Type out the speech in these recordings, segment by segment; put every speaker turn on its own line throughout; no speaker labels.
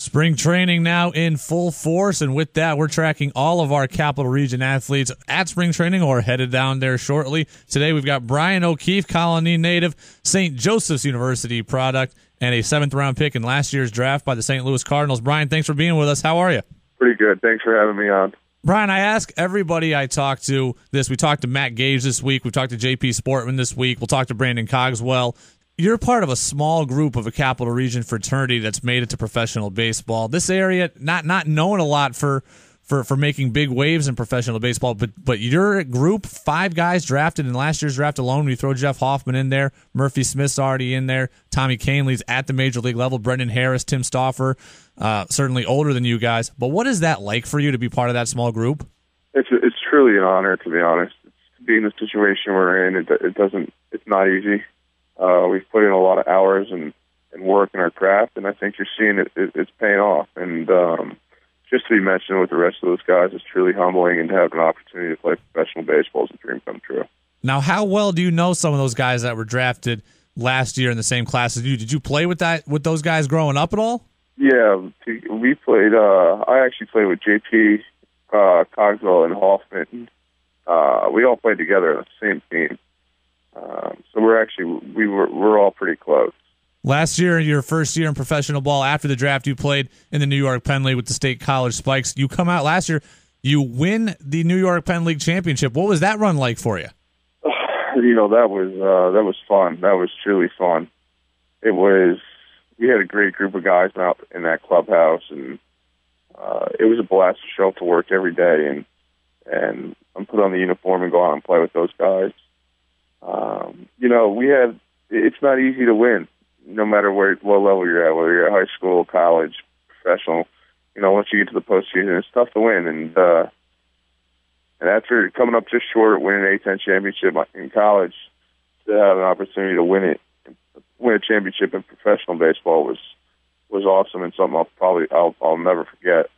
Spring training now in full force, and with that, we're tracking all of our Capital Region athletes at spring training or headed down there shortly. Today, we've got Brian O'Keefe, Colonie native, St. Joseph's University product, and a 7th-round pick in last year's draft by the St. Louis Cardinals. Brian, thanks for being with us. How are you?
Pretty good. Thanks for having me on.
Brian, I ask everybody I talk to this. We talked to Matt Gage this week. We talked to J.P. Sportman this week. We'll talk to Brandon Cogswell. You're part of a small group of a Capital Region fraternity that's made it to professional baseball. This area, not known a lot for making big waves in professional baseball, but your group, 5 guys drafted in last year's draft alone. When you throw Jeff Hoffman in there, Murphy Smith's already in there, Tommy Canley's at the major league level, Brendan Harris, Tim Stauffer, certainly older than you guys. But what is that like for you to be part of that small group?
It's truly an honor, to be honest. To be in the situation we're in, it's not easy. We've put in a lot of hours and work in our craft, and I think you're seeing it's paying off. And just to be mentioned with the rest of those guys is truly humbling, and to have an opportunity to play professional baseball is a dream come true.
Now, how well do you know some of those guys that were drafted last year in the same class as you? Did you play with those guys growing up at all?
Yeah, we played. I actually played with J.P., Cogswell, and Hoffman. We all played together on the same team. So we're all pretty close.
Last year, your first year in professional ball, after the draft, you played in the New York-Penn League with the State College Spikes. You come out last year, you win the New York-Penn League championship. What was that run like for you?
That was fun. That was truly fun. We had a great group of guys out in that clubhouse, and it was a blast to show up to work every day and put on the uniform and go out and play with those guys. It's not easy to win, no matter what level you're at, whether you're at high school, college, professional. Once you get to the postseason, it's tough to win. And after coming up just short of winning an A-10 championship in college, to have an opportunity to win a championship in professional baseball was awesome, and something I'll never forget.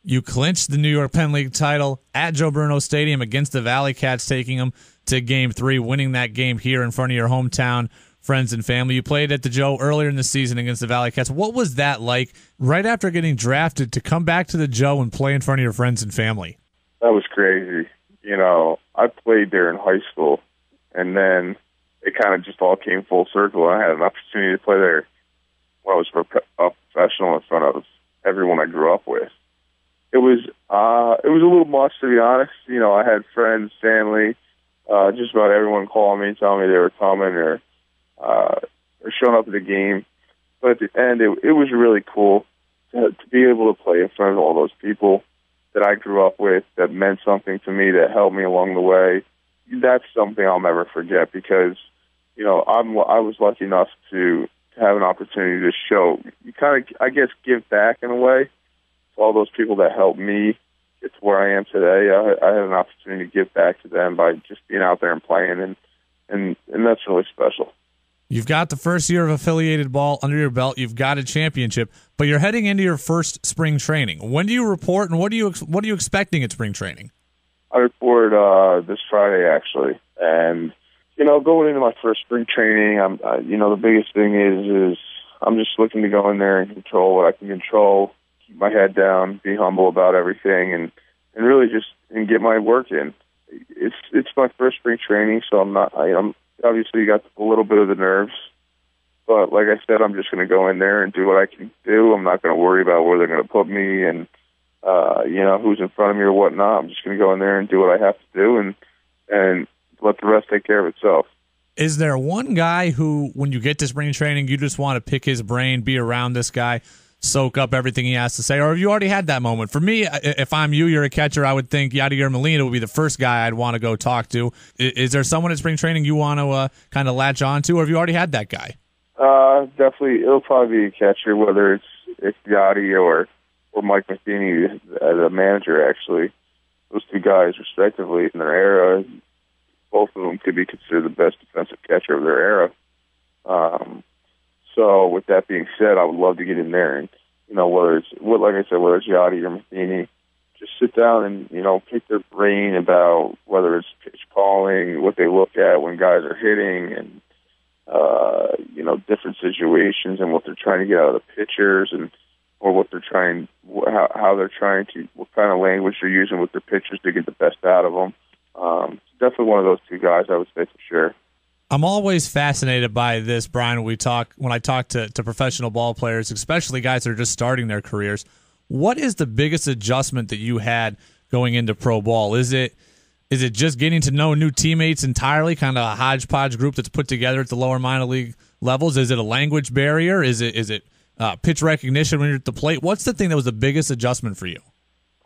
You clinched the New York-Penn League title at Joe Bruno Stadium against the ValleyCats, taking them to Game 3, winning that game here in front of your hometown friends and family. You played at the Joe earlier in the season against the ValleyCats. What was that like right after getting drafted to come back to the Joe and play in front of your friends and family?
That was crazy. I played there in high school, and then it kind of just all came full circle. I had an opportunity to play there when I was a professional in front of everyone I grew up with. It was a little much, to be honest. I had friends, family, just about everyone calling me, telling me they were coming or showing up at the game. But at the end, it was really cool to be able to play in front of all those people that I grew up with, that meant something to me, that helped me along the way. That's something I'll never forget, because I was lucky enough to have an opportunity to show, give back in a way to all those people that helped me get to where I am today. I had an opportunity to give back to them by just being out there and playing, and that's really special.
You've got the first year of affiliated ball under your belt. You've got a championship, but you're heading into your first spring training. When do you report, and what are you expecting at spring training?
I report this Friday, actually, and going into my first spring training, the biggest thing is I'm just looking to go in there and control what I can control, keep my head down, be humble about everything, and really just get my work in. It's my first spring training, so I'm obviously got a little bit of the nerves, but like I said, I'm just going to go in there and do what I can do. I'm not going to worry about where they're going to put me and who's in front of me or whatnot. I'm just going to go in there and do what I have to do and let the rest take care of itself.
Is there one guy who, when you get to spring training, you just want to pick his brain, be around this guy, soak up everything he has to say, or have you already had that moment? For me, if I'm you're a catcher, I would think Yadier Molina would be the first guy I'd want to go talk to. Is there someone at spring training you want to kind of latch on to, or have you already had that guy?
Definitely, it'll probably be a catcher, whether it's Yadi or Mike Matheny, the manager, actually. Those two guys, respectively, in their era, both of them could be considered the best defensive catcher of their era. So with that being said, I would love to get in there and, whether it's Yadi or Matheny, just sit down and, pick their brain about whether it's pitch calling, what they look at when guys are hitting, and, different situations and what they're trying to get out of the pitchers, and or what they're trying, how they're trying to, what kind of language they're using with their pitchers to get the best out of them. Definitely one of those two guys, I would say for sure.
I'm always fascinated by this, Brian, when I talk to professional ball players, especially guys that are just starting their careers. What is the biggest adjustment that you had going into pro ball? Is it just getting to know new teammates entirely, kind of a hodgepodge group that's put together at the lower minor league levels? Is it a language barrier? Is it pitch recognition when you're at the plate? What's the thing that was the biggest adjustment for you?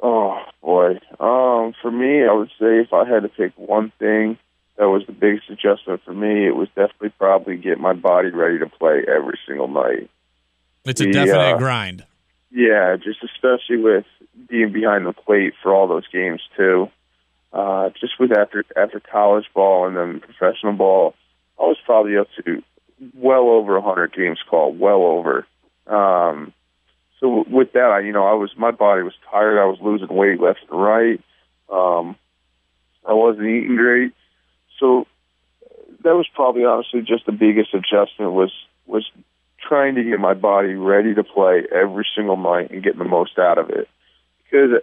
Oh, boy. For me, I would say if I had to pick one thing that was the biggest adjustment for me, it was definitely probably get my body ready to play every single night.
It's a definite grind.
Yeah, just especially with being behind the plate for all those games, too. Just with after college ball and then professional ball, I was probably up to well over 100 games called, well over. So with that, my body was tired. I was losing weight left and right. I wasn't eating great. So that was probably honestly just the biggest adjustment was trying to get my body ready to play every single night and getting the most out of it. Because,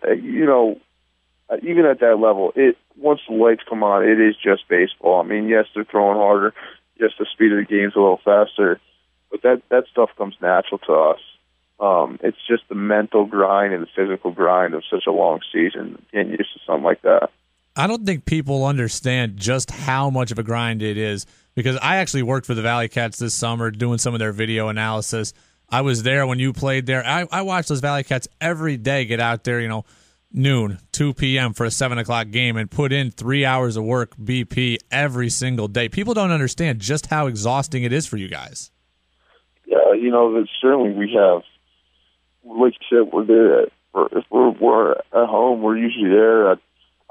even at that level, once the lights come on, it is just baseball. I mean, yes, they're throwing harder. Yes, the speed of the game's a little faster. But that stuff comes natural to us. It's just the mental grind and the physical grind of such a long season, getting used to something like that.
I don't think people understand just how much of a grind it is, because I actually worked for the ValleyCats this summer doing some of their video analysis. I was there when you played there. I watched those ValleyCats every day get out there, noon, 2 p.m. for a 7 o'clock game and put in 3 hours of work BP every single day. People don't understand just how exhausting it is for you guys.
Yeah, certainly we have, like you said, we're there. If we're at home, we're usually there.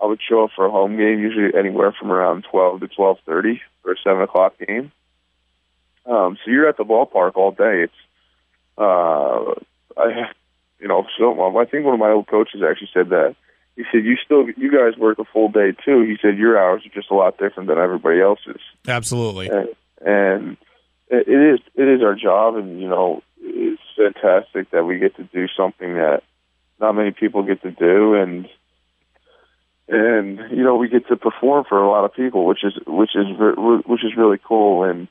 I would show up for a home game, usually anywhere from around 12 to 12:30 for a 7 o'clock game. So you're at the ballpark all day. It's, I think one of my old coaches actually said that. He said, you guys work a full day too. He said, your hours are just a lot different than everybody else's.
Absolutely.
And it is our job, and, it's fantastic that we get to do something that not many people get to do, and we get to perform for a lot of people, which is really cool. And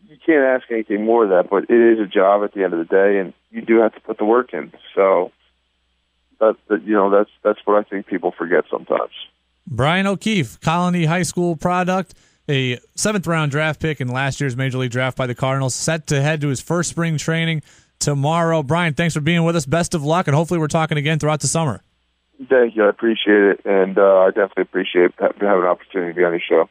you can't ask anything more of that, but it is a job at the end of the day, and you do have to put the work in. So that's what I think people forget sometimes.
Brian O'Keefe, Colonie High School product, a 7th-round draft pick in last year's Major League Draft by the Cardinals, set to head to his first spring training tomorrow. Brian, thanks for being with us. Best of luck, and hopefully we're talking again throughout the summer.
Thank you. I appreciate it, and I definitely appreciate having an opportunity to be on your show.